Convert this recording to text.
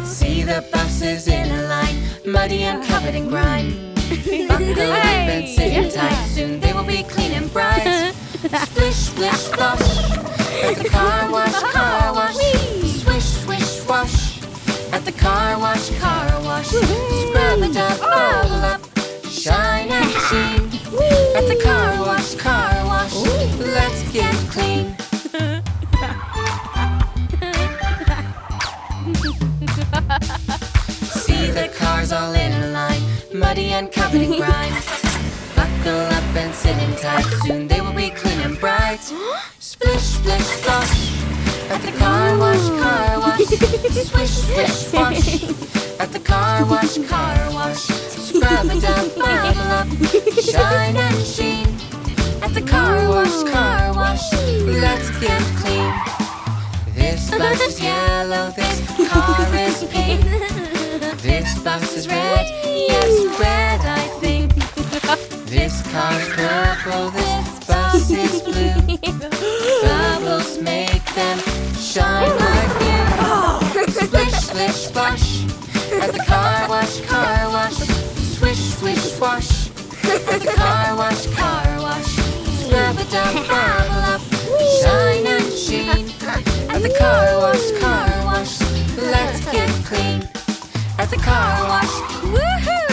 See the buses in a line, muddy and covered in grime. Buckle up and sit in tight, soon they will be clean and bright. Splish, splish, splash, at the car wash, car wash. Swish, swish, wash, at the car wash, car wash. Scrub it up, bubble up, shine and sheen. At the car wash, let's get clean. See the cars all in a line, muddy and covered in grime. Buckle up and sit in tight, soon they will be clean and bright. Splish, splish, splash, at the car wash, car wash. Swish, swish, wash, at the car wash, car wash. Scrub it up, bubble up, shine and sheen. At the car wash, let's get clean. This bus is yellow, this car is pink. This bus is red, yes, red I think. This car's purple, this bus is blue. Bubbles make them shine like new. Splish, splish, splash, at the car wash, car wash. Swish, swish, wash, at the car wash, car wash. Scrub it up, bubble up, shine and sheen. At the car wash, let's get clean. At the car wash, woohoo!